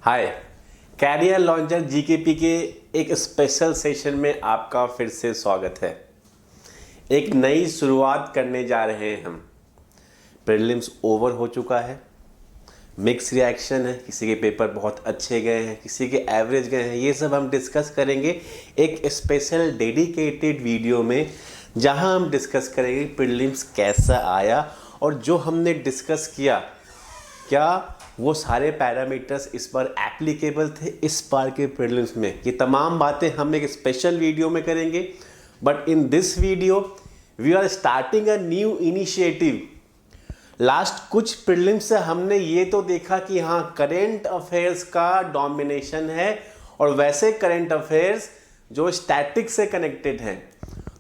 हाय, career launcher GKP के एक special session में आपका फिर से स्वागत है। एक नई शुरुआत करने जा रहे हैं हम। प्रीलिम्स ओवर हो चुका है, मिक्स रिएक्शन है, किसी के पेपर बहुत अच्छे गए हैं, किसी के एवरेज गए हैं। ये सब हम डिस्कस करेंगे एक स्पेशल डेडिकेटेड वीडियो में, जहां हम डिस्कस करेंगे प्रीलिम्स कैसा आया और जो हमने डिस्कस किया क्या वो सारे पैरामीटर्स इस बार एप्लीकेबल थे इस बार के प्रीलिम्स में। ये तमाम बातें हम एक स्पेशल वीडियो में करेंगे। But in this video we are starting a new initiative. Last कुछ प्रीलिम्स से हमने ये तो देखा कि हाँ, करेंट अफेयर्स का डोमिनेशन है और वैसे करेंट अफेयर्स जो स्टैटिक से कनेक्टेड हैं।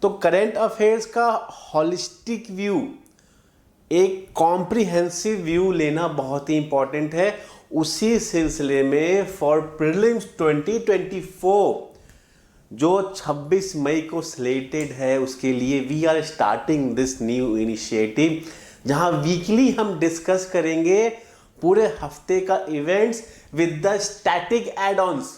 तो करेंट अफेयर्स का हॉलिस्टिक व्यू, एक कॉम्प्रिहेंसिव व्यू लेना बहुत ही इंपॉर्टेंट है। उसी सिलसिले में फॉर प्रीलिम्स 2024 जो 26 मई को स्लेटेड है, उसके लिए we are starting this new initiative, जहां वीकली हम डिस्कस करेंगे पूरे हफ्ते का events with the static add ons.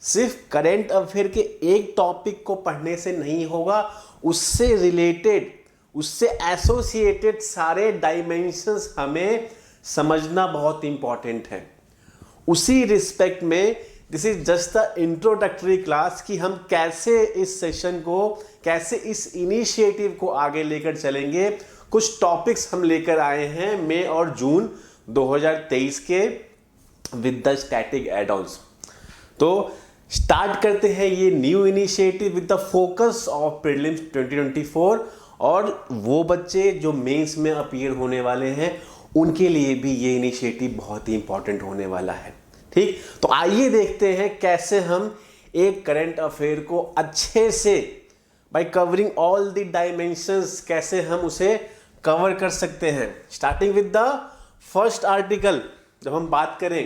सिर्फ करेंट अफेयर के एक टॉपिक को पढ़ने से नहीं होगा, उससे रिलेटेड, उससे एसोसिएटेड सारे डायमेंशंस हमें समझना बहुत इंपॉर्टेंट है। उसी रिस्पेक्ट में this is just the introductory class कि हम कैसे इस सेशन को, कैसे इस इनिशिएटिव को आगे लेकर चलेंगे। कुछ टॉपिक्स हम लेकर आए हैं मई और जून 2023 के विद द स्टैटिक एड-ऑन्स। तो स्टार्ट करते हैं ये new initiative with the focus of prelims 2024। और वो बच्चे जो मेंस में अपीयर होने वाले हैं उनके लिए भी ये इनिशिएटिव बहुत ही इंपॉर्टेंट होने वाला है। ठीक, तो आइए देखते हैं कैसे हम एक करंट अफेयर को अच्छे से bye covering all the dimensions कैसे हम उसे कवर कर सकते हैं। Starting with the first article जब हम बात करें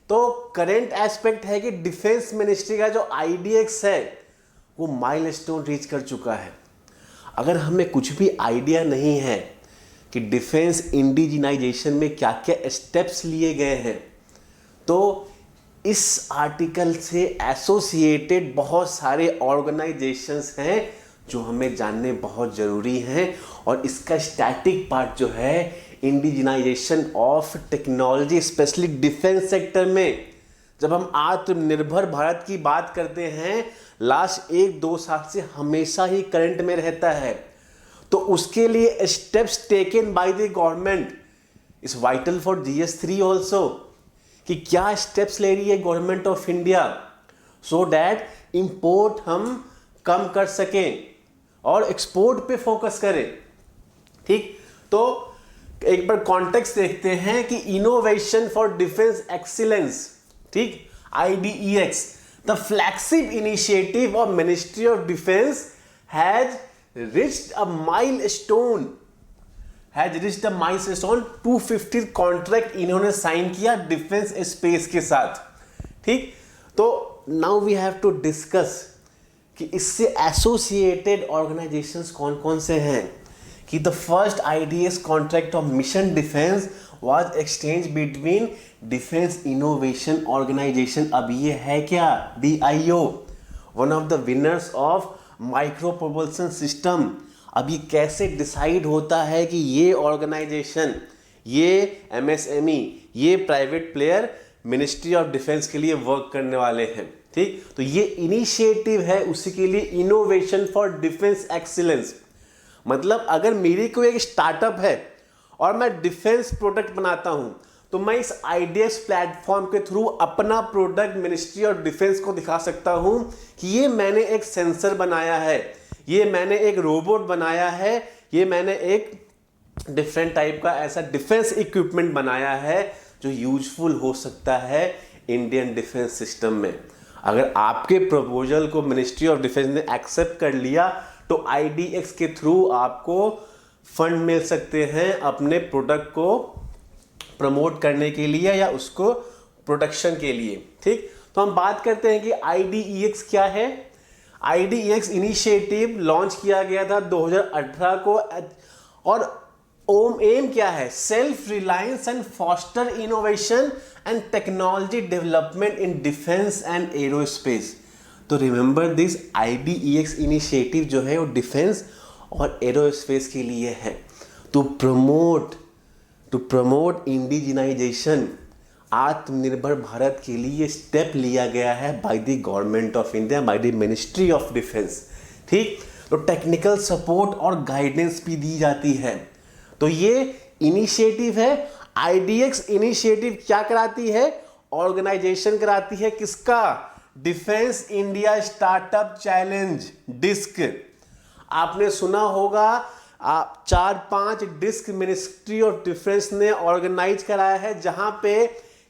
तो करंट एस्पेक्ट है कि डिफेंस मिनिस्ट्री का जो IDX है वो माइलस्टोन रीच कर चुका है। अगर हमें कुछ भी आइडिया नहीं है कि डिफेंस इंडिजिनाइजेशन में क्या क्या स्टेप्स लिए गए हैं, तो इस आर्टिकल से एसोसिएटेड बहुत सारे ऑर्गेनाइजेशंस हैं जो हमें जानने बहुत ज़रूरी हैं। और इसका स्टैटिक पार्ट जो है indigenisation of technology, specially defence sector में। जब हम आत्मनिर्भर भारत की बात करते हैं, लास्ट 1-2 साल से हमेशा ही करंट में रहता है। तो उसके लिए steps taken by the government is vital for GS3 also, कि क्या स्टेप्स ले रही है government of India so that import हम कम कर सकें और एक्सपोर्ट पे फोकस करें। ठीक, तो एक बार कॉन्टेक्स्ट देखते हैं कि इनोवेशन फॉर डिफेंस एक्सीलेंस, ठीक, IDEX, the flagship initiative of Ministry of Defense has reached a milestone 250 contract इन्होंने साइन किया डिफेंस स्पेस के साथ। ठीक, तो now we have to discuss कि इससे एसोसिएटेड ऑर्गेनाइजेशंस कौन कौन से हैं। कि the first IDS contract of mission defence was exchange between defence innovation organisation, अब ये है क्या, DIO, one of the winners of micro propulsion system. अब ये कैसे डिसाइड होता है कि ये ऑर्गेनाइजेशन, ये MSME, ये private player ministry of defence के लिए वर्क करने वाले हैं। ठीक, तो ये इनिशिएटिव है उसी के लिए इनोवेशन फॉर डिफेंस एक्सीलेंस। मतलब अगर मेरी कोई एक स्टार्टअप है और मैं डिफेंस प्रोडक्ट बनाता हूं, तो मैं इस IDX प्लेटफॉर्म के थ्रू अपना प्रोडक्ट मिनिस्ट्री ऑफ डिफेंस को दिखा सकता हूं कि ये मैंने एक सेंसर बनाया है, ये मैंने एक रोबोट बनाया है, ये मैंने एक डिफरेंट टाइप का ऐसा डिफेंस इक्विपमेंट बनाया है जो यूजफुल हो सकता है इंडियन डिफेंस सिस्टम में। अगर आपके प्रपोजल को मिनिस्ट्री ऑफ डिफेंस ने एक्सेप्ट कर लिया तो IDX के थ्रू आपको फंड मिल सकते हैं अपने प्रोडक्ट को प्रमोट करने के लिए या उसको प्रोडक्शन के लिए। ठीक, तो हम बात करते हैं कि IDEX क्या है। IDEX इनिशिएटिव लॉन्च किया गया था 2018 को और एम क्या है? Self reliance and foster innovation and technology development in defence and aerospace. तो रिमेंबर दिस, IDEX इनिशिएटिव जो है वो डिफेंस और एरोस्पेस के लिए है। टू प्रमोट इंडिजिनाइजेशन, आत्मनिर्भर भारत के लिए स्टेप लिया गया है by the government of India, bye the ministry of defence. ठीक, तो टेक्निकल सपोर्ट और गाइडेंस भी दी जाती है। तो ये इनिशिएटिव है। IDEX इनिशिएटिव क्या कराती है? ऑर्गेनाइजेशन कराती है किसका? Defence India startup challenge, DISC. आपने सुना होगा 4-5 डिस्क मिनिस्ट्री ऑफ डिफेंस ने ऑर्गेनाइज कराया है, जहां पे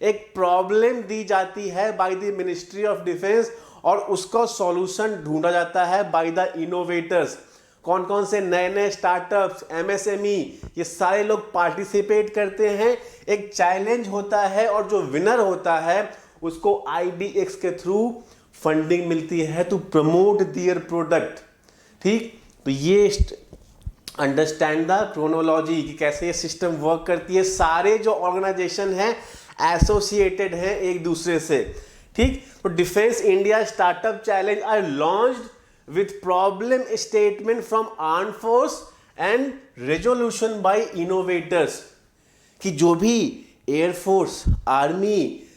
एक प्रॉब्लम दी जाती है by the ministry of defence और उसका सॉल्यूशन ढूंढा जाता है बाय द इनोवेटर्स। कौन कौन से नए नए स्टार्टअप्स, MSME, ये सारे लोग पार्टिसिपेट करते हैं। एक चैलेंज होता है और जो विनर होता है उसको IDEX के थ्रू फंडिंग मिलती है टू प्रमोट दियर प्रोडक्ट। ठीक, तो ये अंडरस्टैंड द क्रोनोलॉजी कि कैसे ये सिस्टम वर्क करती है। सारे जो ऑर्गेनाइजेशन हैं एसोसिएटेड हैं एक दूसरे से। ठीक, तो defence India startup challenge are launched with problem statement from armed force and resolution by innovators, कि जो भी एयरफोर्स, आर्मी,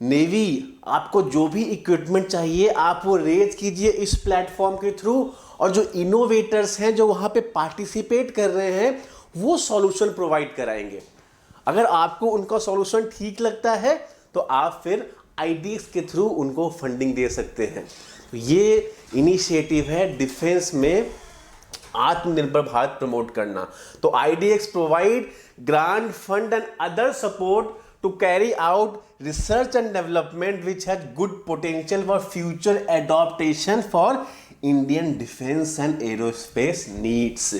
नेवी, आपको जो भी इक्विपमेंट चाहिए आप वो रेज कीजिए इस प्लेटफॉर्म के थ्रू, और जो इनोवेटर्स हैं जो वहाँ पे पार्टिसिपेट कर रहे हैं वो सॉल्यूशन प्रोवाइड कराएंगे। अगर आपको उनका सॉल्यूशन ठीक लगता है तो आप फिर IDEX के थ्रू उनको फंडिंग दे सकते हैं। तो ये इनिशिएटिव है डिफेंस में आत्मनिर्भर भारत प्रमोट करना। तो IDEX provide grant fund and other support to carry out research and development which has good potential for future adoption for Indian defence and aerospace needs.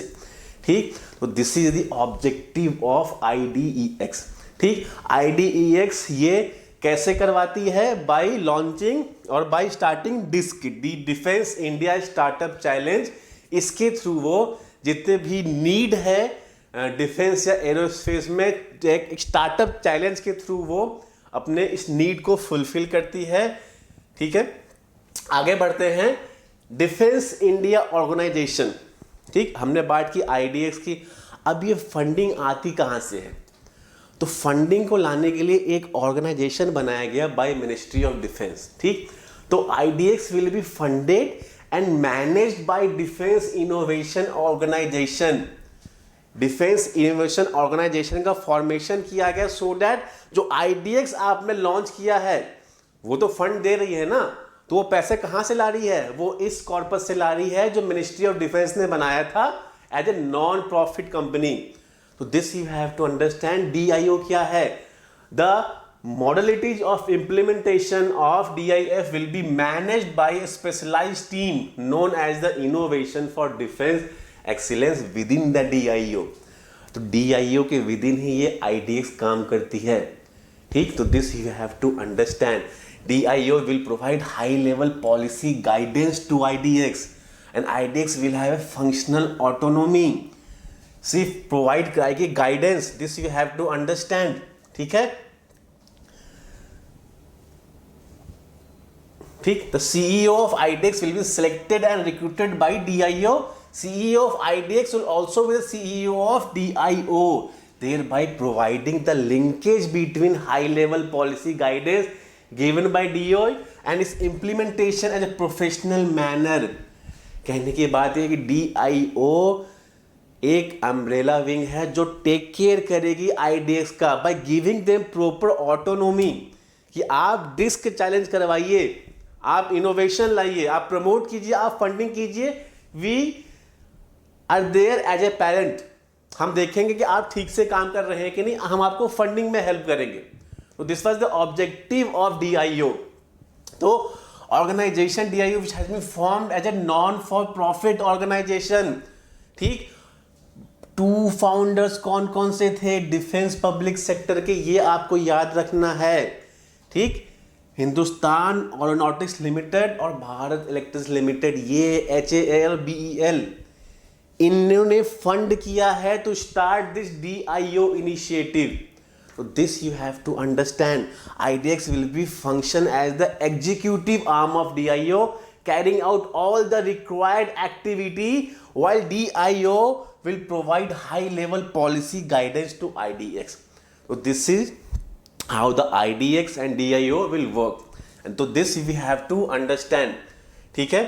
ठीक, तो this is the objective of IDEX। ठीक, IDEX ये कैसे करवाती है? By launching और by starting DISC, defence India startup challenge. इसके through वो जितने भी नीड है डिफेंस या एरोस्पेस में, एक स्टार्टअप चैलेंज के थ्रू वो अपने इस नीड को फुलफिल करती है। ठीक है, आगे बढ़ते हैं। Defence India organisation. ठीक, हमने बात की IDEX की। अब ये फंडिंग आती कहाँ से है? तो फंडिंग को लाने के लिए एक ऑर्गेनाइजेशन बनाया गया बाय मिनिस्ट्री ऑफ डिफेंस। ठीक, तो IDEX will be funded and managed by defence innovation organisation. Defence innovation organisation का फॉर्मेशन किया गया सो दैट जो IDEX आपने लॉन्च किया है वो तो फंड दे रही है ना, तो वो पैसे कहाँ से ला रही है? वो इस कॉर्पस से ला रही है जो मिनिस्ट्री ऑफ डिफेंस ने बनाया था as a non profit company. तो this you have to understand. DIO क्या है? The modalities of implementation of DIF will be managed by a specialized team known as the Innovation for Defense Excellence within the DIO। तो DIO के within ही ये IDEX काम करती है। ठीक, तो this you have to understand. DIO will provide high level policy guidance to IDEX and IDEX will have a functional autonomy। सिर्फ प्रोवाइड कराएगी guidance, this you have to understand. ठीक है, ठीक, the CEO of IDEX will be selected and recruited by DIO। CEO of IDEX will also be the CEO of DIO, thereby providing the linkage between high-level policy guidance given by DIO and its implementation as a professional manner। कहने की बात है कि DIO एक umbrella wing है जो take care करेगी IDEX का by giving them proper autonomy, कि आप डिस्क चैलेंज करवाइए, आप इनोवेशन लाइए, आप प्रमोट कीजिए, आप फंडिंग कीजिए। We are there as a parent, हम देखेंगे कि आप ठीक से काम कर रहे हैं कि नहीं, हम आपको फंडिंग में हेल्प करेंगे। तो this was the objective of DIO। तो organisation DIO which has been formed as a non for profit organisation. ठीक, 2 फाउंडर्स कौन कौन से थे डिफेंस पब्लिक सेक्टर के, ये आपको याद रखना है। ठीक, हिंदुस्तान एरोनॉटिक्स लिमिटेड और भारत इलेक्ट्रिक्स लिमिटेड, ये HAL BEL, इन्होंने फंड किया है to start this DIO initiative. So this you have to understand. IDX will be function as the executive arm of DIO, carrying out all the required activity, while DIO will provide high level policy guidance to IDX. So this is how the IDX and DIO will work. And so this we have to understand. ठीक है.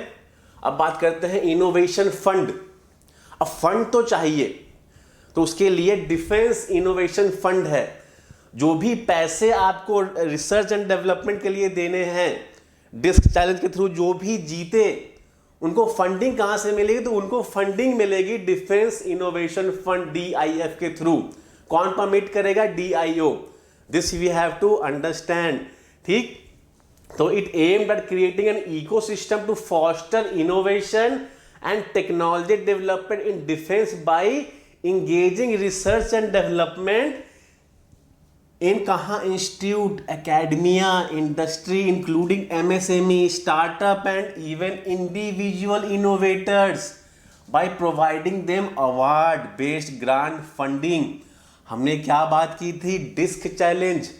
अब बात करते हैं innovation fund. अब fund तो चाहिए, तो उसके लिए डिफेंस इनोवेशन फंड है. जो भी पैसे आपको रिसर्च एंड डेवलपमेंट के लिए देने हैं, डिस्क चैलेंज के थ्रू जो भी जीते उनको फंडिंग कहां से मिलेगी? तो उनको फंडिंग मिलेगी डिफेंस इनोवेशन फंड DIF के थ्रू. कौन परमिट करेगा? DIO. This we have to understand. ठीक. तो it aimed at creating an ecosystem to foster innovation and technology development in defence by engaging research and development in कहाँ? Institute, academia, industry including MSME, startup and even individual innovators by providing them award based grant funding. हमने क्या बात की थी? Disc challenge.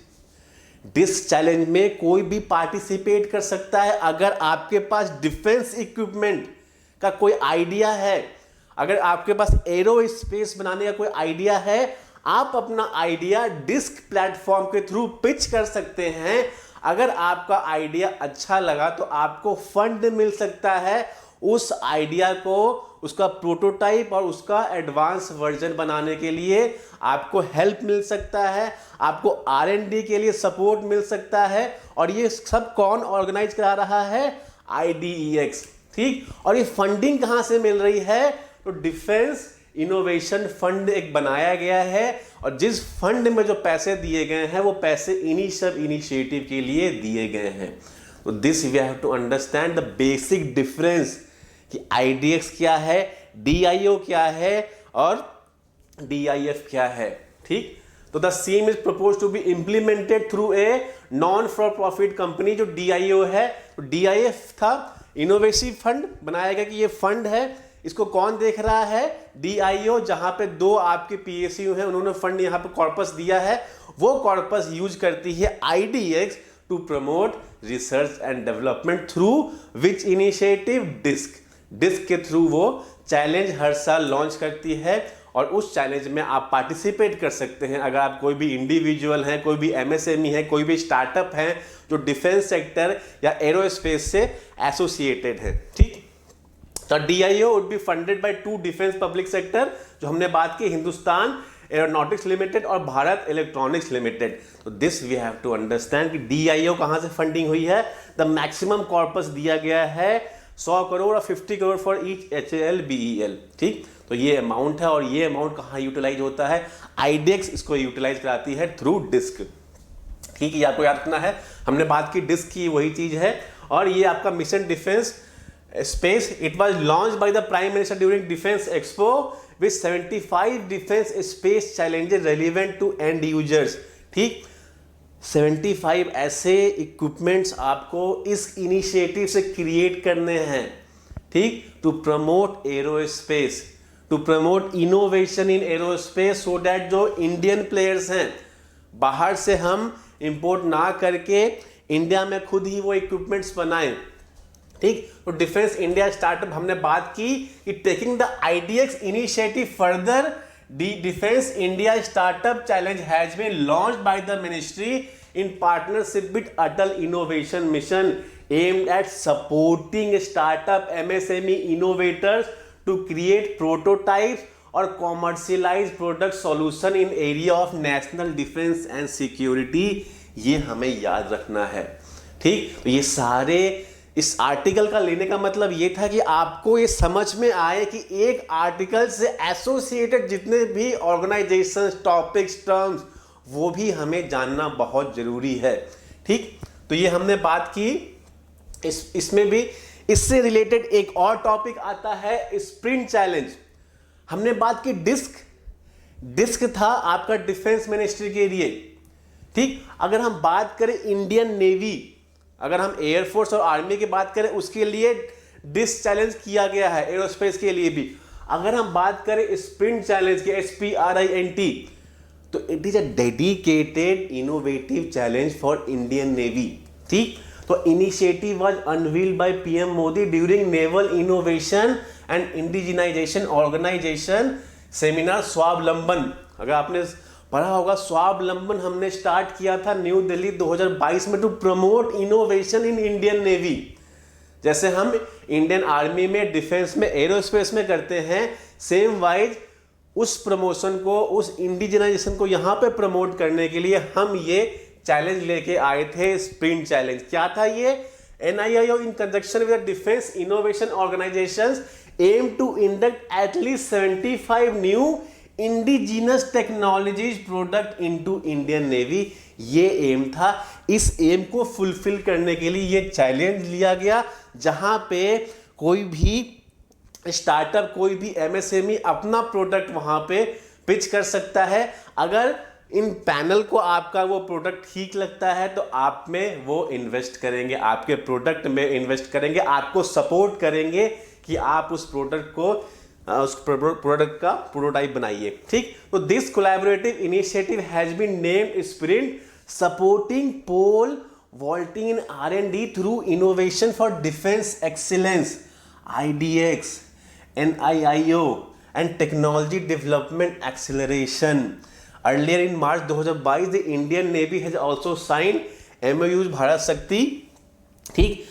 Disc challenge में कोई भी participate कर सकता है अगर आपके पास डिफेंस इक्विपमेंट का कोई आइडिया है, अगर आपके पास एरो स्पेस बनाने का कोई आइडिया है, आप अपना आइडिया डिस्क प्लेटफॉर्म के थ्रू पिच कर सकते हैं. अगर आपका आइडिया अच्छा लगा तो आपको फंड मिल सकता है उस आइडिया को, उसका प्रोटोटाइप और उसका एडवांस वर्जन बनाने के लिए आपको हेल्प मिल सकता है, आपको R&D के लिए सपोर्ट मिल सकता है. और ये सब कौन ऑर्गेनाइज करा रहा है? IDEX. ठीक. और ये फंडिंग कहां से मिल रही है? तो डिफेंस इनोवेशन फंड एक बनाया गया है, और जिस फंड में जो पैसे दिए गए हैं वो पैसे इन्हीं सब इनिशिएटिव के लिए दिए गए हैं. तो this we have to understand the basic difference कि IDX क्या है, DIO क्या है और DIF क्या है. ठीक. तो the same is propose to be implemented through a non for profit company. जो DIO है, तो DIF था इनोवेटिव फंड बनाया गया कि ये फंड है, इसको कौन देख रहा है? DIO. जहां पे 2 आपके PSU हैं, उन्होंने फंड यहां पे कॉर्पस दिया है, वो कॉर्पस यूज करती है IDX to promote research and development through which initiative? DISC. DISC के थ्रू वो चैलेंज हर साल लॉन्च करती है, और उस चैलेंज में आप पार्टिसिपेट कर सकते हैं अगर आप कोई भी इंडिविजुअल हैं, कोई भी MSME है, कोई भी स्टार्टअप है जो डिफेंस सेक्टर या एरोस्पेस से एसोसिएटेड है. ठीक. तो DIO would be funded by 2 defence public sector, जो हमने बात की, हिंदुस्तान एरोनॉटिक्स लिमिटेड और भारत इलेक्ट्रॉनिक्स लिमिटेड. तो this we have to understand कि DIO कहां से फंडिंग हुई है. द मैक्सिमम कॉर्पस दिया गया है 100 करोड़ और 50 crore for each HAL BEL. ठीक. तो ये अमाउंट है, और ये अमाउंट कहां यूटिलाइज होता है? IDX इसको यूटिलाइज कराती है थ्रू डिस्क. ठीक है. आपको याद रखना है, हमने बात की डिस्क की, वही चीज है. और ये आपका mission defence space. It was launched by the Prime Minister during Defense Expo with 75 defense space challenges relevant to end users. ठीक. 75 ऐसे इक्विपमेंट्स आपको इस इनिशिएटिव से क्रिएट करने हैं. ठीक. To promote aerospace, to promote innovation in aerospace, so that जो Indian players हैं, बाहर से हम इंपोर्ट ना करके इंडिया में खुद ही वो इक्विपमेंट्स बनाएं. ठीक. तो डिफेंस इंडिया स्टार्टअप हमने बात की कि taking the IDX initiative further, defence India startup challenge has been launched by the ministry in partnership with Atal innovation mission aimed at supporting startup MSME innovators to create prototypes और commercialise product solution in area of national defence and security. ये हमें याद रखना है. ठीक. तो ये सारे इस आर्टिकल का लेने का मतलब ये था कि आपको ये समझ में आए कि एक आर्टिकल से एसोसिएटेड जितने भी ऑर्गेनाइजेशंस, टॉपिक्स, टर्म्स, वो भी हमें जानना बहुत जरूरी है. ठीक. तो ये हमने बात की. इसमें भी इससे रिलेटेड एक और टॉपिक आता है स्प्रिंट चैलेंज. हमने बात की डिस्क था आपका डिफेंस मिनिस्ट्री के लिए. ठीक. अगर हम बात करें इंडियन नेवी, अगर हम एयरफोर्स और आर्मी की बात करें, उसके लिए डिस्क चैलेंज किया गया है एरोस्पेस के लिए भी. अगर हम बात करें स्प्रिंट चैलेंज की, SPRINT, तो it is a dedicated innovative challenge for Indian navy. ठीक, तो initiative was unveiled by PM Modi during naval innovation and indigenisation organisation seminar Swavlamban. अगर आपने पढ़ा होगा, स्वावलंबन हमने स्टार्ट किया था न्यू दिल्ली 2022 में to promote innovation in Indian navy. जैसे हम इंडियन आर्मी में, डिफेंस में, एरोस्पेस में करते हैं, सेम वाइज उस प्रमोशन को, उस इंडिजिनाइजेशन को यहाँ पे प्रमोट करने के लिए हम ये चैलेंज लेके आए थे, स्प्रिंट चैलेंज। क्या था ये? NIIO in conjunction with defence innovation organisations aim to induct at least 75 new indigenous technologies product into Indian navy. ये एम था। इस एम को फुलफिल करने के लिए ये चैलेंज लिया गया, जहां पे कोई भी स्टार्टअप, कोई भी MSME अपना प्रोडक्ट वहां पे पिच कर सकता है। अगर इन पैनल को आपका वो प्रोडक्ट ठीक लगता है तो आप में वो इन्वेस्ट करेंगे, आपके प्रोडक्ट में इन्वेस्ट करेंगे, आपको सपोर्ट करेंगे कि आप उस प्रोडक्ट को, उस प्रोडक्ट का प्रोटोटाइप बनाइए। ठीक, तो this collaborative initiative has been named sprint, supporting pole vaulting in R&D through innovation for defense excellence, IDX, NIIO and technology development acceleration. Earlier in March 2022 the Indian Navy has also signed MOUs Bharat शक्ति। ठीक,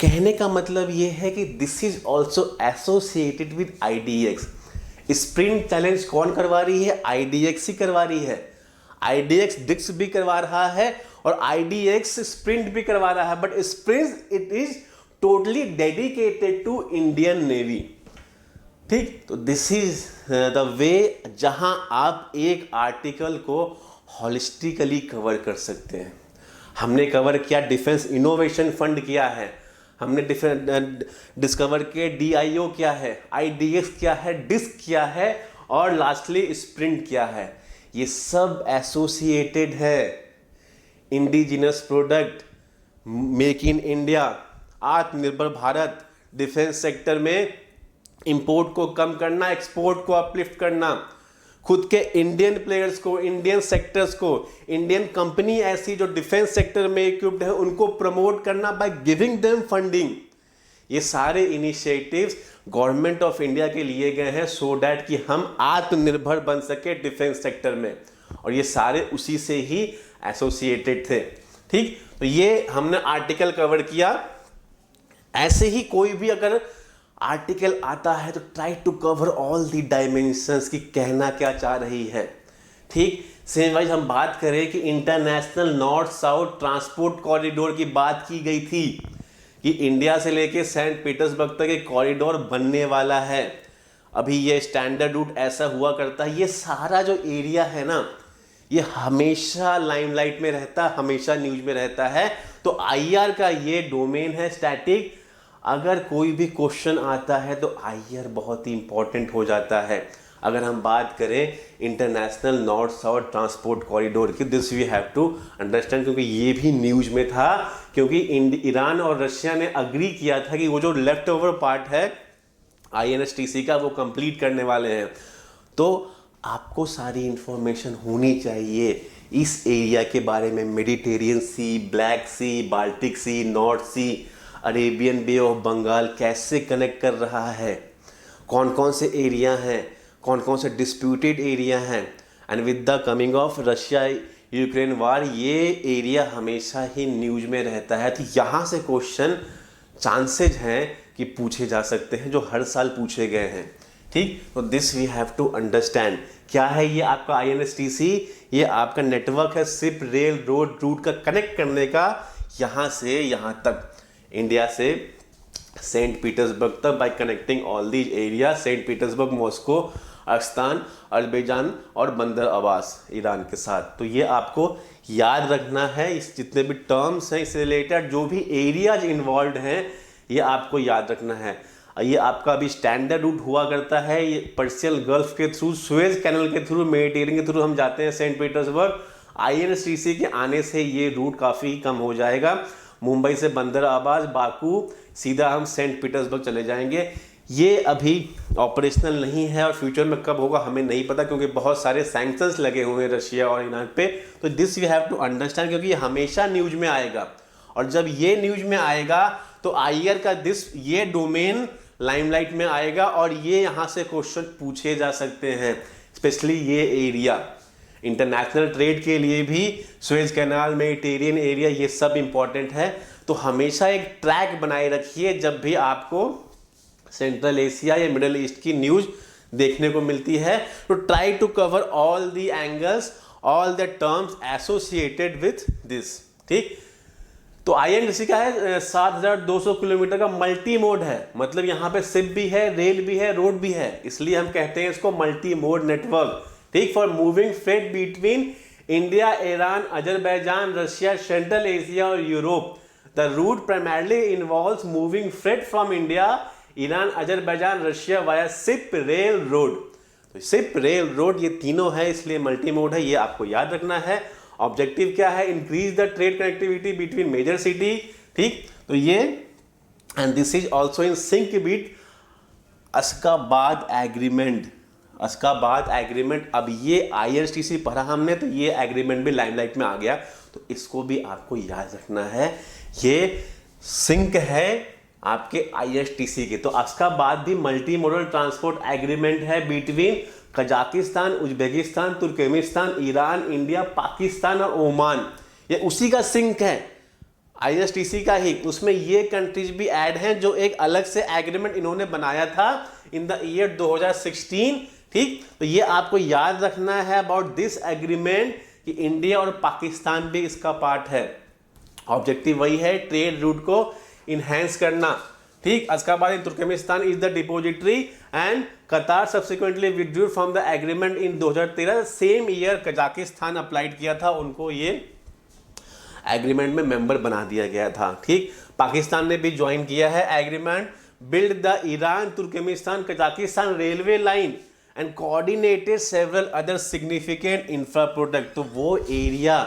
कहने का मतलब ये है कि this is also associated with IDX। Sprint challenge कौन करवा रही है? IDX ही करवा रही है। IDX डिक्स भी करवा रहा है और IDX स्प्रिंट भी करवा रहा है, but sprint it is totally dedicated to Indian navy. ठीक, तो दिस इज द वे जहां आप एक आर्टिकल को हॉलिस्टिकली कवर कर सकते हैं। हमने कवर किया, डिफेंस इनोवेशन फंड क्या है, हमने डिस्कवर किया DIO क्या है, IDX क्या है, डिस्क क्या है, और लास्टली स्प्रिंट क्या है। ये सब एसोसिएटेड है। Indigenous product, make in India, आत्मनिर्भर भारत, डिफेंस सेक्टर में इंपोर्ट को कम करना, एक्सपोर्ट को अपलिफ्ट करना, खुद के इंडियन प्लेयर्स को, इंडियन सेक्टर्स को, इंडियन कंपनी ऐसी जो डिफेंस सेक्टर में इक्विप्ड है उनको प्रमोट करना बाय गिविंग देम फंडिंग। ये सारे इनिशिएटिव्स गवर्नमेंट ऑफ इंडिया के लिए गए हैं सो डैट कि हम आत्मनिर्भर बन सके डिफेंस सेक्टर में, और ये सारे उसी से ही एसोसिएटेड थे। ठीक, तो ये हमने आर्टिकल कवर किया। ऐसे ही कोई भी अगर आर्टिकल आता है तो try to cover all the dimensions की कहना क्या चाह रही है। ठीक, सेम वाइज हम बात करें कि international north south transport corridor की बात की गई थी कि इंडिया से लेके सेंट पीटर्सबर्ग तक एक कॉरिडोर बनने वाला है। अभी ये स्टैंडर्ड रूट ऐसा हुआ करता है। ये सारा जो एरिया है ना, ये हमेशा लाइमलाइट में रहता है, हमेशा न्यूज में रहता है। तो IR का ये डोमेन है स्टैटिक। अगर कोई भी क्वेश्चन आता है तो IR बहुत ही इंपॉर्टेंट हो जाता है। अगर हम बात करें international north south transport corridor की, this we have to understand, क्योंकि ये भी न्यूज में था, क्योंकि ईरान और रशिया ने अग्री किया था कि वो जो लेफ्ट ओवर पार्ट है INSTC का वो कंप्लीट करने वाले हैं। तो आपको सारी इंफॉर्मेशन होनी चाहिए इस एरिया के बारे में, Mediterranean Sea, Black Sea, Baltic Sea, North Sea, Arabian Bay of Bengal कैसे कनेक्ट कर रहा है, कौन कौन से एरिया हैं, कौन कौन से डिस्प्यूटेड एरिया हैं। And with the coming of Russia Ukraine वार ये एरिया हमेशा ही न्यूज में रहता है। तो यहाँ से क्वेश्चन चांसेज हैं कि पूछे जा सकते हैं, जो हर साल पूछे गए हैं। ठीक, तो this we have to understand. क्या है ये आपका INSTC? ये आपका नेटवर्क है शिप, रेल, रोड रूट का कनेक्ट करने का, यहाँ से यहाँ तक, इंडिया से सेंट पीटर्सबर्ग तक, by connecting all these area, Saint Petersburg, Moscow, अरस्तान, अजरबैजान और बंदर अब्बास ईरान के साथ। तो ये आपको याद रखना है। इस जितने भी टर्म्स हैं इससे रिलेटेड, जो भी एरियाज इन्वॉल्व हैं, ये आपको याद रखना है। ये आपका अभी स्टैंडर्ड रूट हुआ करता है, ये पर्शियन गल्फ के थ्रू, सुएज कैनल के थ्रू, मेडिटेरियन के थ्रू हम जाते हैं सेंट पीटर्सबर्ग। INSTC के आने से ये रूट काफ़ी कम हो जाएगा। मुंबई से बंदर अब्बास, बाकू, सीधा हम सेंट पीटर्सबर्ग चले जाएंगे। ये अभी ऑपरेशनल नहीं है और फ्यूचर में कब होगा हमें नहीं पता, क्योंकि बहुत सारे सैंक्शंस लगे हुए हैं रशिया और ईरान पे। तो this we have to understand, क्योंकि ये हमेशा न्यूज में आएगा, और जब ये न्यूज में आएगा तो आईआर का ये डोमेन लाइमलाइट में आएगा और ये यहाँ से क्वेश्चन पूछे जा सकते हैं। स्पेशली ये एरिया इंटरनेशनल ट्रेड के लिए भी, सुएज कैनाल, मेडिटेरियन एरिया, ये सब इंपॉर्टेंट है। तो हमेशा एक ट्रैक बनाए रखिए जब भी आपको सेंट्रल एशिया या मिडिल ईस्ट की न्यूज देखने को मिलती है। तो try to cover all the angles, all the terms associated with this. ठीक, तो आईएनडीसी क्या है, 7200 किलोमीटर का मल्टी मोड है, मतलब यहाँ पे शिप भी है, रेल भी है, रोड भी है, इसलिए हम कहते हैं इसको मल्टी मोड नेटवर्क। ठीक, for moving freight between India, Iran, Azerbaijan, Russia, Central Asia और Europe. The route primarily involves moving freight from India, Iran, Azerbaijan, Russia via ship, rail, road. तो शिप, रेल, रोड ये तीनों है, इसलिए multi mode है, ये आपको याद रखना है। ऑब्जेक्टिव क्या है, increase the trade connectivity between major city. ठीक, तो ये and this is also in sync with Ashgabat agreement. Ashgabat agreement, अब ये आईआरसीटीसी पढ़ा हमने, तो ये एग्रीमेंट भी लाइमलाइट में आ गया, तो इसको भी आपको याद रखना है। ये सिंक है आपके आईआरसीटीसी के। तो अशकाबाद भी मल्टी मोडल ट्रांसपोर्ट एग्रीमेंट है between Kazakhstan, Uzbekistan, Turkmenistan, Iran, India, Pakistan और ओमान। ये उसी का सिंक है, आईआरसीटीसी का ही। उसमें ये कंट्रीज भी ऐड हैं जो एक अलग से एग्रीमेंट इन्होंने बनाया था इन द ईयर 2016। ठीक, तो ये आपको याद रखना है अबाउट दिस एग्रीमेंट कि इंडिया और पाकिस्तान भी इसका पार्ट है। ऑब्जेक्टिव वही है, ट्रेड रूट को इनहेंस करना। ठीक, Ashgabat in Turkmenistan is the depository and Qatar subsequently withdrew from the agreement in 2013। Same year Kazakhstan applied किया था, उनको ये एग्रीमेंट में मेंबर बना दिया गया था। ठीक, पाकिस्तान ने भी ज्वाइन किया है agreement. Build the Iran Turkmenistan Kazakhstan railway line and coordinated several other significant infra product. तो वो एरिया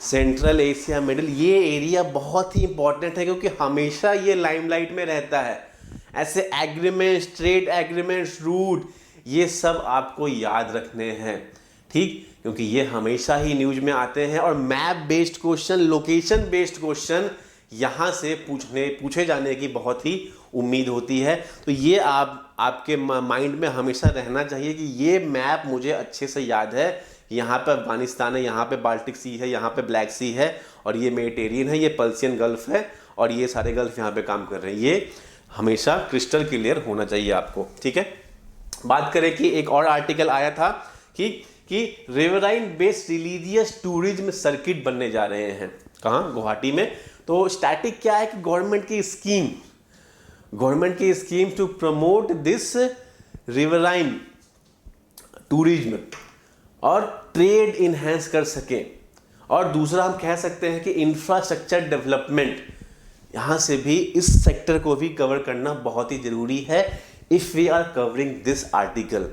सेंट्रल एशिया, मिडिल, ये एरिया बहुत ही इंपॉर्टेंट है, क्योंकि हमेशा ये लाइमलाइट में रहता है। ऐसे एग्रीमेंट्स, ट्रेड एग्रीमेंट्स, रूट, ये सब आपको याद रखने हैं। ठीक, क्योंकि ये हमेशा ही न्यूज में आते हैं और map based question, location based question यहाँ से पूछे जाने की बहुत ही उम्मीद होती है। तो ये आपके माइंड में हमेशा रहना चाहिए कि ये मैप मुझे अच्छे से याद है, यहाँ पे अफगानिस्तान है, यहाँ पे बाल्टिक सी है, यहाँ पे ब्लैक सी है, और ये मेडिटेरियन है, ये पर्सियन गल्फ है, और ये सारे गल्फ यहाँ पे काम कर रहे हैं। ये हमेशा क्रिस्टल क्लियर होना चाहिए आपको। ठीक है, बात करें कि एक और आर्टिकल आया था कि riverine based religious tourism circuit बनने जा रहे हैं। कहाँ? गुवाहाटी में। तो स्टैटिक क्या है कि गवर्नमेंट की scheme to promote this riverine tourism और ट्रेड इन्हेंस कर सकें। और दूसरा हम कह सकते हैं कि इंफ्रास्ट्रक्चर डेवलपमेंट, यहाँ से भी इस सेक्टर को भी कवर करना बहुत ही जरूरी है if we are covering this article.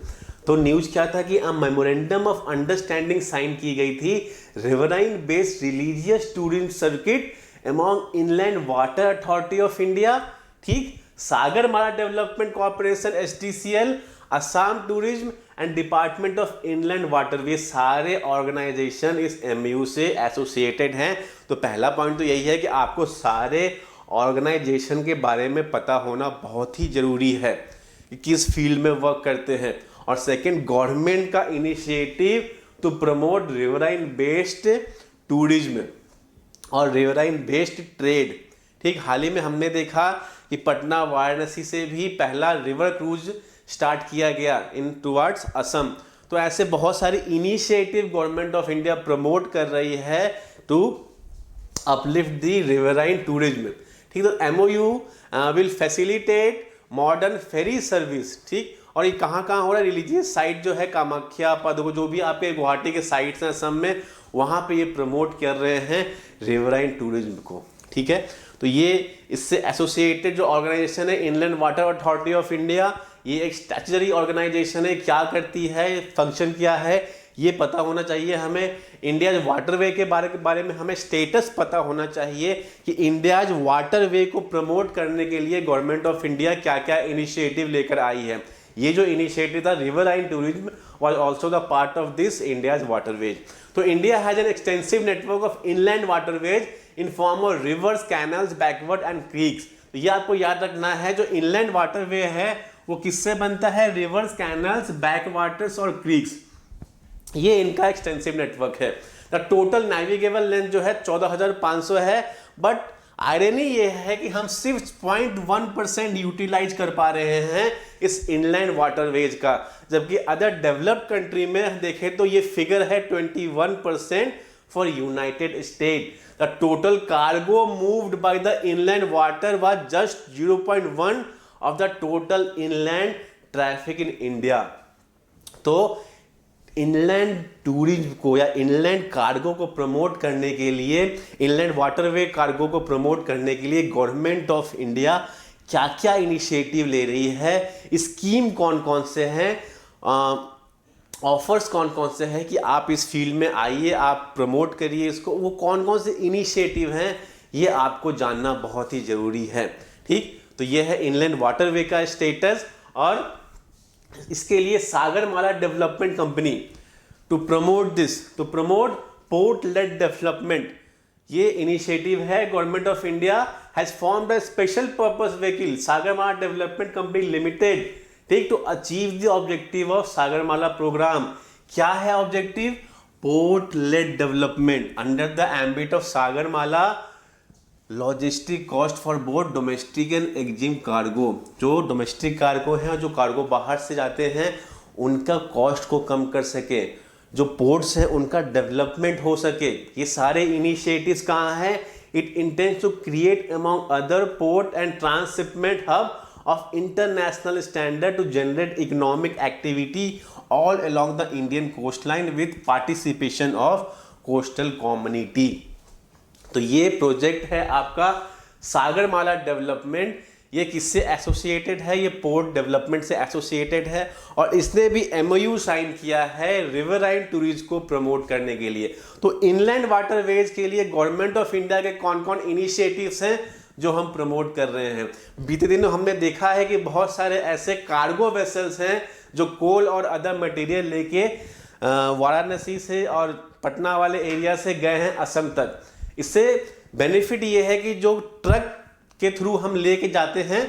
तो न्यूज़ क्या था कि मेमोरेंडम ऑफ अंडरस्टैंडिंग साइन की गई थी riverine based religious tourism circuit among inland water authority of India. ठीक, Sagarmala development corporation STCL, Assam tourism and department of inland waterway, सारे organisation इस MOU से एसोसिएटेड हैं। तो पहला पॉइंट तो यही है कि आपको सारे ऑर्गेनाइजेशन के बारे में पता होना बहुत ही ज़रूरी है कि किस फील्ड में वर्क करते हैं। और सेकंड, गवर्नमेंट का initiative to promote riverine based tourism और रिवराइन बेस्ड ट्रेड। ठीक, हाल ही में हमने देखा कि पटना वाराणसी से भी पहला रिवर क्रूज स्टार्ट किया गया इन टुवर्ड्स असम। तो ऐसे बहुत सारे initiative government of India promote कर रही है to uplift the riverine tourism. ठीक, तो MOU will facilitate modern ferry service. ठीक, और ये कहाँ हो रहा है? रिलीजियस साइट जो है कामाख्या, पद्म, जो भी आपके गुवाहाटी के साइट्स हैं असम में, वहाँ पे ये प्रमोट कर रहे हैं रिवराइन टूरिज्म को। ठीक है, तो ये इससे एसोसिएटेड जो ऑर्गेनाइजेशन है inland water authority of India, ये एक स्टैट्यूटरी ऑर्गेनाइजेशन है। क्या करती है, फंक्शन क्या है, ये पता होना चाहिए हमें। इंडिया वाटरवे के बारे में हमें स्टेटस पता होना चाहिए कि इंडिया वाटरवे को प्रमोट करने के लिए गवर्नमेंट ऑफ इंडिया क्या क्या इनिशिएटिव लेकर आई है। ये जो इनिशिएटिव था riverline tourism was also the part of this India's waterways. तो India has an extensive network of inland waterways in form of rivers, canals, backward and creeks. तो ये आपको याद रखना है, जो इनलैंड वाटरवे है वो किससे बनता है? रिवर्स, कैनल्स, बैकवाटर्स और क्रीक्स, ये इनका एक्सटेंसिव नेटवर्क है। द टोटल नेविगेबल लेंथ जो है 14,500 है, बट आयरनी ये है कि हम सिर्फ 0.1% यूटिलाइज कर पा रहे हैं इस इनलैंड वाटरवेज का, जबकि अदर डेवलप्ड कंट्री में देखें तो ये फिगर है 21% for United state. The total cargo moved by the inland water was just 0.1 of the total inland traffic in India. तो इनलैंड टूरिज्म को या इनलैंड कार्गो को प्रमोट करने के लिए, इनलैंड वाटरवे कार्गो को प्रमोट करने के लिए गवर्नमेंट ऑफ इंडिया क्या क्या इनिशिएटिव ले रही है, स्कीम कौन कौन से हैं, ऑफर्स कौन कौन से हैं कि आप इस फील्ड में आइए, आप प्रमोट करिए इसको, वो कौन कौन से इनिशिएटिव हैं ये आपको जानना बहुत ही ज़रूरी है। ठीक, तो ये है इनलैंड वाटरवे का स्टेटस। और इसके लिए Sagarmala development company to promote this, to promote port led development, ये इनिशिएटिव है। Government of India has formed a special purpose vehicle Sagarmala development company limited, ठीक, to achieve the objective of Sagarmala programme. क्या है objective? Port led development under the ambit of Sagarmala logistic cost for both domestic and EXIM cargo. जो domestic cargo हैं और जो cargo बाहर से जाते हैं उनका कॉस्ट को कम कर सके, जो पोर्ट्स हैं उनका डेवलपमेंट हो सके, ये सारे इनिशिएटिव्स कहाँ हैं? It intends to create among other port and transshipment hub of international standard to generate economic activity all along the Indian coastline with participation of coastal community। तो ये प्रोजेक्ट है आपका सागरमाला डेवलपमेंट। ये किससे एसोसिएटेड है? ये पोर्ट डेवलपमेंट से associated है और इसने भी MOU साइन किया है रिवरलाइन टूरिज्म को प्रमोट करने के लिए। तो इनलैंड वाटरवेज के लिए गवर्नमेंट ऑफ इंडिया के कौन कौन इनिशिएटिव्स हैं जो हम प्रमोट कर रहे हैं? बीते दिनों हमने देखा है कि बहुत सारे ऐसे कार्गो वेसल्स हैं जो कोल और अदर मटेरियल लेके वाराणसी से और पटना वाले एरिया से गए हैं असम तक। इससे बेनिफिट ये है कि जो ट्रक के थ्रू हम लेके जाते हैं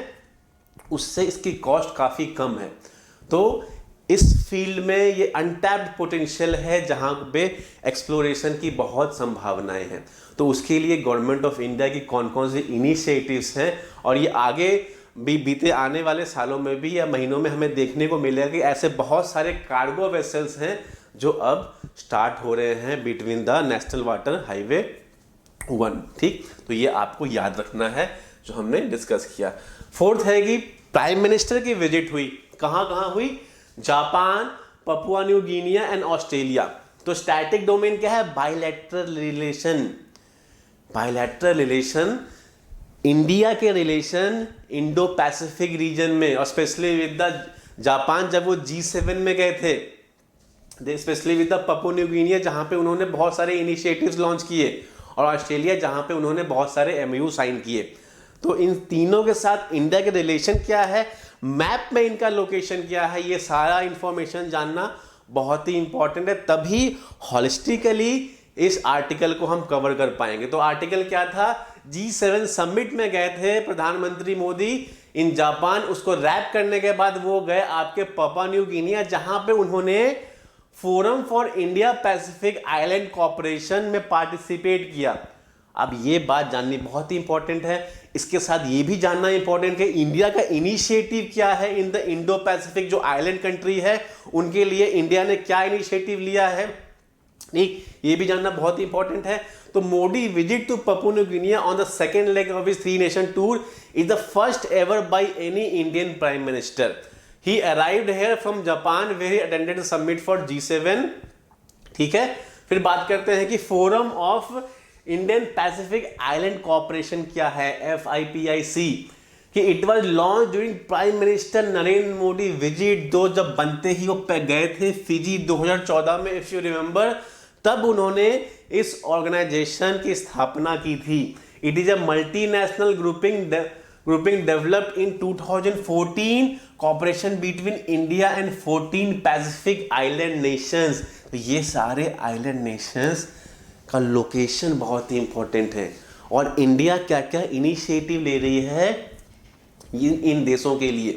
उससे इसकी कॉस्ट काफ़ी कम है। तो इस फील्ड में ये अनटैप्ड पोटेंशियल है जहाँ पे एक्सप्लोरेशन की बहुत संभावनाएं हैं। तो उसके लिए गवर्नमेंट ऑफ इंडिया की कौन कौन सी इनिशिएटिव्स हैं और ये आगे भी बीते आने वाले सालों में भी या महीनों में हमें देखने को मिलेगा कि ऐसे बहुत सारे कार्गो वेसल्स हैं जो अब स्टार्ट हो रहे हैं between the national water highway 1। ठीक, तो ये आपको याद रखना है जो हमने डिस्कस किया। फोर्थ है कि प्राइम मिनिस्टर की विजिट हुई, कहाँ कहाँ हुई? Japan, Papua New Guinea and Australia. तो स्टैटिक डोमेन क्या है? Bilateral relation. Bilateral relation India के रिलेशन इंडो पैसिफिक रीजन में और स्पेशली विद द जापान जब वो G7 में गए थे, specially with the Papua New Guinea जहाँ पे उन्होंने बहुत सारे इनिशिएटिव्स लॉन्च किए और ऑस्ट्रेलिया जहाँ पे उन्होंने बहुत सारे MOU साइन किए। तो इन तीनों के साथ इंडिया के रिलेशन क्या है, मैप में इनका लोकेशन क्या है, ये सारा इंफॉर्मेशन जानना बहुत ही इंपॉर्टेंट है, तभी हॉलिस्टिकली इस आर्टिकल को हम कवर कर पाएंगे। तो आर्टिकल क्या था? G7 समिट में गए थे प्रधानमंत्री मोदी इन जापान, उसको रैप करने के बाद वो गए आपके पपुआ न्यू गिनिया जहां पे उन्होंने forum for India Pacific island corporation में पार्टिसिपेट किया। अब ये बात जाननी बहुत ही इंपॉर्टेंट है। इसके साथ ये भी जानना इंपॉर्टेंट है इंडिया का इनिशिएटिव क्या है इन द इंडो पैसिफिक जो आइलैंड कंट्री है उनके लिए इंडिया ने क्या इनिशिएटिव लिया है। ठीक, ये भी जानना बहुत ही इंपॉर्टेंट है। तो Modi visit to Papua New Guinea on the second leg of his 3 nation tour is the first ever by any Indian prime minister. He arrived here from Japan where he attended the summit for G7। ठीक है, फिर बात करते हैं कि forum of Indian Pacific island corporation क्या है, FIPIC। कि it was launch during prime minister Narendra Modi visit, दो जब बनते ही वो गए थे फिजी 2014 में, इफ यू रिमेंबर, तब उन्होंने इस ऑर्गेनाइजेशन की स्थापना की थी। It is a multinational grouping developed in 2014, cooperation between India and 14 Pacific island Nations. तो ये सारे आइलैंड नेशंस का लोकेशन बहुत ही इंपॉर्टेंट है, और इंडिया क्या क्या इनिशिएटिव ले रही है इन देशों के लिए,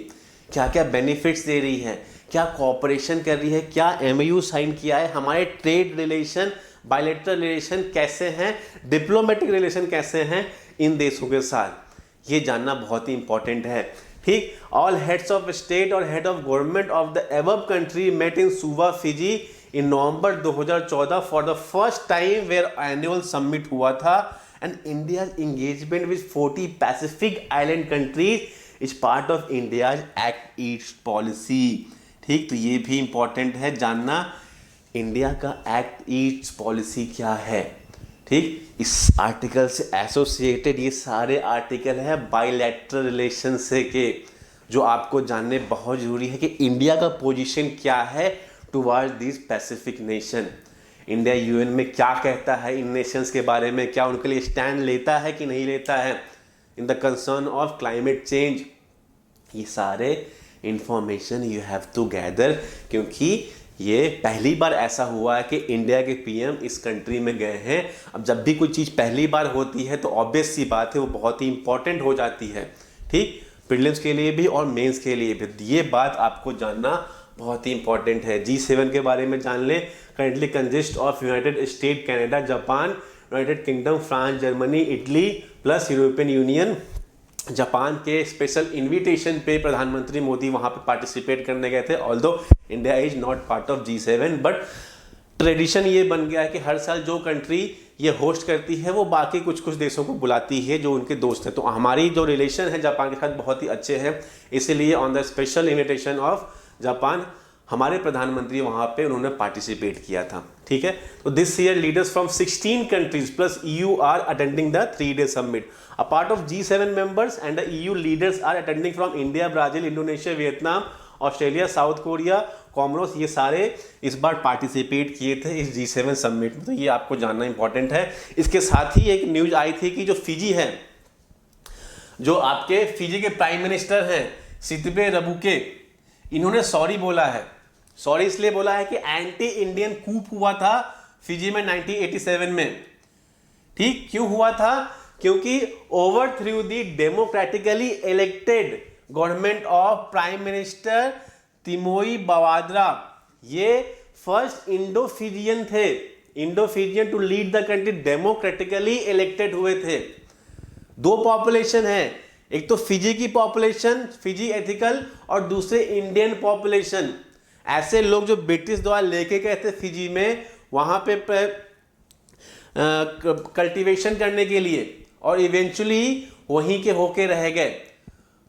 क्या क्या बेनिफिट्स दे रही है, क्या कोऑपरेशन कर रही है, क्या एमओयू साइन किया है, हमारे ट्रेड रिलेशन, बायलैटरल रिलेशन कैसे हैं, डिप्लोमेटिक रिलेशन कैसे हैं इन देशों के साथ, ये जानना बहुत ही इंपॉर्टेंट है। ठीक, ऑल हेड्स ऑफ स्टेट और head of government of the above country met in Suva Fiji in November 2014 for the first time, where annual summit हुआ था, and India engagement with 40 Pacific island countries is part of India's act east policy. ठीक, तो ये भी important है जानना, India का act east policy क्या है। ठीक, इस आर्टिकल से एसोसिएटेड ये सारे आर्टिकल है बायलैटरल रिलेशन से के, जो आपको जानने बहुत जरूरी है कि इंडिया का पोजीशन क्या है towards this Pacific nation. India UN में क्या कहता है इन नेशंस के बारे में, क्या उनके लिए स्टैंड लेता है कि नहीं लेता है in the concern of climate change. ये सारे information you have to gather, क्योंकि ये पहली बार ऐसा हुआ है कि इंडिया के पीएम इस कंट्री में गए हैं। अब जब भी कोई चीज़ पहली बार होती है तो ऑब्वियस सी बात है वो बहुत ही इंपॉर्टेंट हो जाती है। ठीक, प्रीलिम्स के लिए भी और मेंस के लिए भी, ये बात आपको जानना बहुत ही इंपॉर्टेंट है। G7 के बारे में जान लें, currently consist of United state, Canada, Japan, United kingdom, France, Germany, Italy plus European union. Japan के स्पेशल इनविटेशन पे प्रधानमंत्री मोदी वहाँ पे पार्टिसिपेट करने गए थे, although India is not part of G7, but tradition ये बन गया है कि हर साल जो कंट्री ये होस्ट करती है वो बाकी कुछ कुछ देशों को बुलाती है जो उनके दोस्त हैं। तो हमारी जो रिलेशन है जापान के साथ बहुत ही अच्छे हैं, इसीलिए on the special invitation of Japan हमारे प्रधानमंत्री वहाँ पे उन्होंने पार्टिसिपेट किया था। ठीक है, तो this year leaders from 16 countries plus EU are attending the 3-day summit. A part of G7 members and the EU leaders are attending from India, Brazil, Indonesia, Vietnam, Australia, South Korea, Comoros, ये सारे इस बार participate किए थे इस G7 summit में। तो ये आपको जानना इंपॉर्टेंट है। इसके साथ ही एक न्यूज आई थी कि जो फिजी है, जो आपके फिजी के प्राइम मिनिस्टर हैं सितबे रबुके, इन्होंने सॉरी बोला है। सॉरी इसलिए बोला है कि एंटी इंडियन कूप हुआ था फिजी में 1987 में। ठीक, क्यों हुआ था? क्योंकि over through the democratically elected government of prime minister Timoci Bavadra, ये फर्स्ट इंडो फिजियन थे, Indo Fijian to lead the country, democratically elected हुए थे। दो पॉपुलेशन है, एक तो फिजी की पॉपुलेशन, फिजी एथिकल, और दूसरे इंडियन पॉपुलेशन। ऐसे लोग जो ब्रिटिश द्वारा लेके गए थे फिजी में वहाँ पे कल्टीवेशन करने के लिए, और इवेंचुअली वहीं के होके रह गए।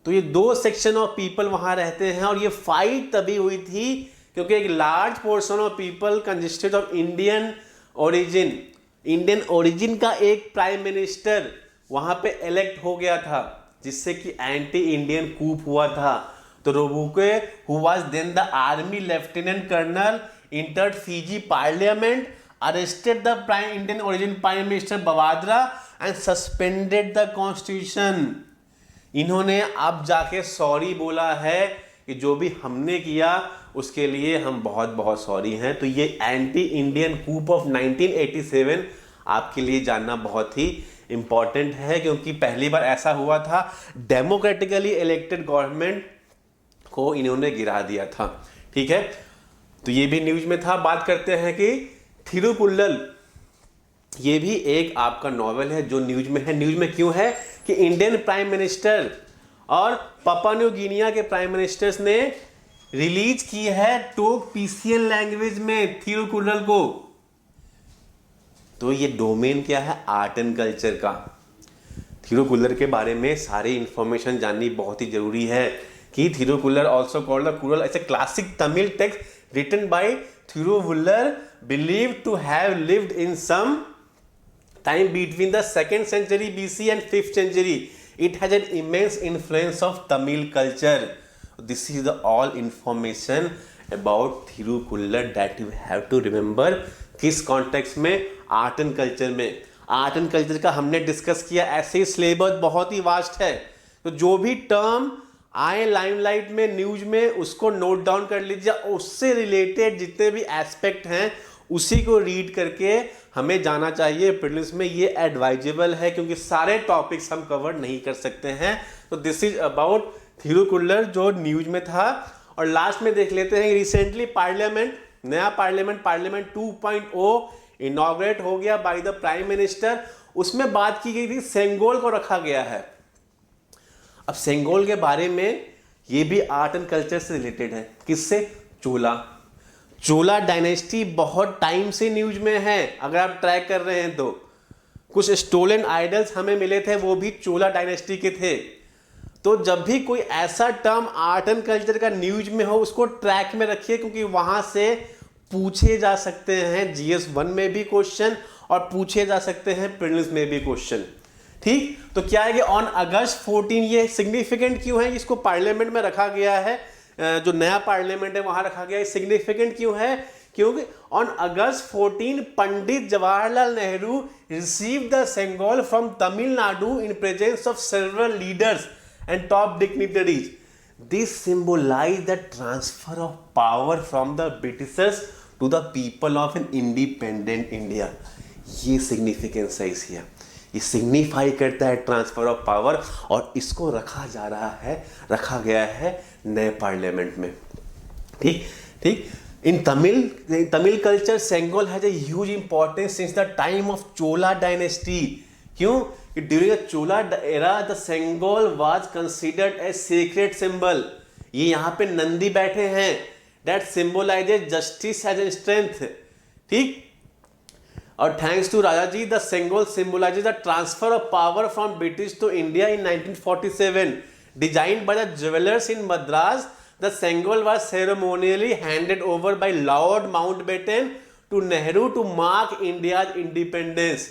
तो ये दो सेक्शन ऑफ पीपल वहाँ रहते हैं, और ये फाइट तभी हुई थी क्योंकि एक large portion of people consisted of Indian origin का एक प्राइम मिनिस्टर वहाँ पे इलेक्ट हो गया था, जिससे कि एंटी इंडियन कूप हुआ था। तो Rabuka, who was then the army lieutenant colonel, entered Fiji parliament, arrested the prime Indian origin prime minister Bavadra and suspended the constitution. इन्होंने अब जाके सॉरी बोला है कि जो भी हमने किया उसके लिए हम बहुत बहुत सॉरी हैं। तो ये एंटी इंडियन कूप ऑफ 1987 आपके लिए जानना बहुत ही इंपॉर्टेंट है, क्योंकि पहली बार ऐसा हुआ था, डेमोक्रेटिकली इलेक्टेड गवर्नमेंट को इन्होंने गिरा दिया था। ठीक है, तो ये भी न्यूज में था। बात करते हैं कि थिरुकुल्लल, ये भी एक आपका नॉवेल है जो न्यूज में है। न्यूज में क्यों है कि इंडियन प्राइम मिनिस्टर और पापुआ न्यू गिनिया के प्राइम मिनिस्टर्स ने रिलीज की है टोक पीसियन लैंग्वेज में थिरुकुल्लल को। तो ये डोमेन क्या है? आर्ट एंड कल्चर का। थिरुकुल्लर के बारे में सारी इंफॉर्मेशन जाननी बहुत ही जरूरी है कि Thirukkural also called the Kural as a classic Tamil text written by Thiruvalluvar, believed to have lived in some time between the 2nd century BC and 5th century. It has an immense influence of Tamil culture. This is the all information about Thirukular that you have to remember. किस context में? Art and culture में। Art and culture का हमने discuss किया, ऐसे ही syllabus बहुत ही vast है, तो जो भी टर्म आए लाइमलाइट में, न्यूज में, उसको नोट डाउन कर लीजिए। उससे रिलेटेड जितने भी एस्पेक्ट हैं उसी को रीड करके हमें जाना चाहिए प्रीलिम्स में। ये एडवाइजेबल है क्योंकि सारे टॉपिक्स हम कवर नहीं कर सकते हैं। तो दिस इज अबाउट थिरुकुलर जो न्यूज में था। और लास्ट में देख लेते हैं, रिसेंटली पार्लियामेंट, नया पार्लियामेंट 2.0 इनॉग्रेट हो गया बाय द प्राइम मिनिस्टर। उसमें बात की गई थी, सेंगोल को रखा गया है। अब सेंगोल के बारे में ये भी आर्ट एंड कल्चर से रिलेटेड है। किससे? चोला डायनेस्टी बहुत टाइम से न्यूज में है, अगर आप ट्रैक कर रहे हैं तो। कुछ स्टोलन आइडल्स हमें मिले थे, वो भी चोला डायनेस्टी के थे। तो जब भी कोई ऐसा टर्म आर्ट एंड कल्चर का न्यूज में हो, उसको ट्रैक में रखिए, क्योंकि वहां से पूछे जा सकते हैं GS 1 में भी क्वेश्चन और पूछे जा सकते हैं प्रीलिम्स में भी क्वेश्चन। ठीक, तो क्या है कि ऑन अगस्त 14, ये सिग्निफिकेंट क्यों है? इसको पार्लियामेंट में रखा गया है, जो नया पार्लियामेंट है वहां रखा गया है। सिग्निफिकेंट क्यों है? क्योंकि on August 14 Pandit Jawaharlal Nehru receive the sengol from Tamil Nadu in presence of several leaders and top dignitaries. This symbolise the transfer of power from the Britishers to the people of an independent India. ये significance है इसकी, ये signify करता है transfer of power, और इसको रखा गया है नए पार्लियामेंट में। ठीक। In Tamil culture Sengol has a huge importance since the time of Chola dynasty. क्यों? During the Chola era the Sengol was considered a secret symbol. ये यहाँ पे नंदी बैठे हैं, that symbolizes justice as a strength. ठीक, और thanks to Raja ji the Sengol symbolizes the transfer of power from British to India in 1947। Designed by the jewellers in Madras, the Sengol was सेरेमोनियली handed over by Lord Mountbatten to Nehru to mark India's independence.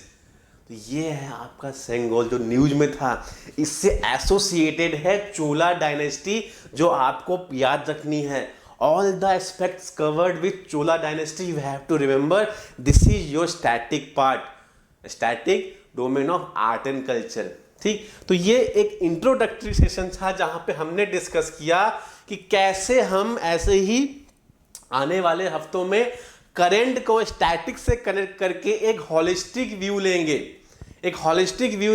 तो ये है आपका सेंगोल जो news में था, इससे associated है चोला dynasty, जो आपको याद रखनी है। All the aspects covered with Chola dynasty you have to remember. This is your static part, static domain of art and culture. ठीक, तो ये एक इंट्रोडक्टरी सेशन था जहां पे हमने डिस्कस किया कि कैसे हम ऐसे ही आने वाले हफ्तों में करंट को स्टैटिक से कनेक्ट करके एक होलिस्टिक व्यू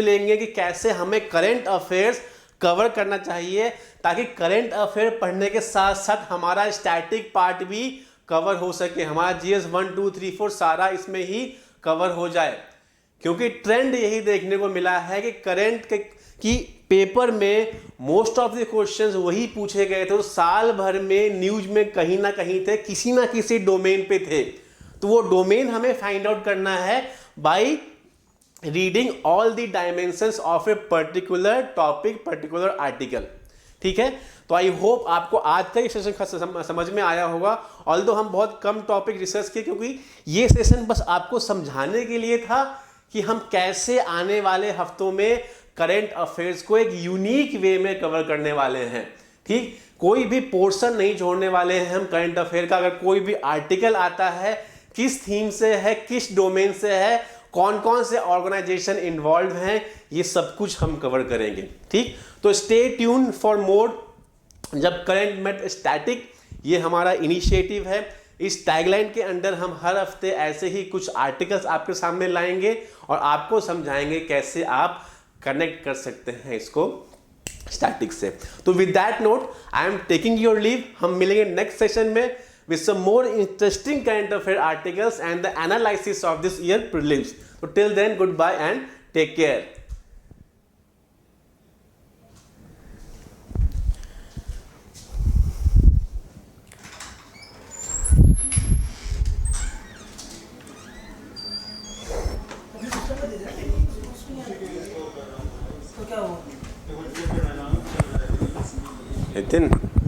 लेंगे कि कैसे हमें करंट अफेयर्स कवर करना चाहिए, ताकि करंट अफेयर पढ़ने के साथ साथ हमारा स्टैटिक पार्ट भी कवर हो सके, हमारा GS 1, 2, 3, 4 सारा इसमें ही कवर हो जाए। क्योंकि ट्रेंड यही देखने को मिला है कि करंट की पेपर में मोस्ट ऑफ द क्वेश्चंस वही पूछे गए थे, तो साल भर में न्यूज में कहीं ना कहीं थे, किसी ना किसी डोमेन पे थे। तो वो डोमेन हमें फाइंड आउट करना है by reading all the dimensions of a particular topic, particular article. ठीक है, तो आई होप आपको आज का ये सेशन समझ में आया होगा। ऑल्दो हम बहुत कम टॉपिक रिसर्च किए, क्योंकि ये सेशन बस आपको समझाने के लिए था कि हम कैसे आने वाले हफ्तों में करंट अफेयर्स को एक यूनिक वे में कवर करने वाले हैं। ठीक, कोई भी पोर्शन नहीं छोड़ने वाले हैं हम करंट अफेयर का। अगर कोई भी आर्टिकल आता है, किस थीम से है, किस डोमेन से है, कौन कौन से ऑर्गेनाइजेशन इन्वॉल्व हैं, ये सब कुछ हम कवर करेंगे। ठीक, तो स्टे ट्यून फॉर मोर जब करंट मेट स्टैटिक, ये हमारा इनिशिएटिव है। इस टैगलाइन के अंडर हम हर हफ्ते ऐसे ही कुछ आर्टिकल्स आपके सामने लाएंगे और आपको समझाएंगे कैसे आप कनेक्ट कर सकते हैं इसको स्टैटिक से। तो with that note I am taking your leave. हम मिलेंगे नेक्स्ट सेशन में with some more interesting current affair articles and the analysis of this year prelims. So till then, goodbye and take care. Nitin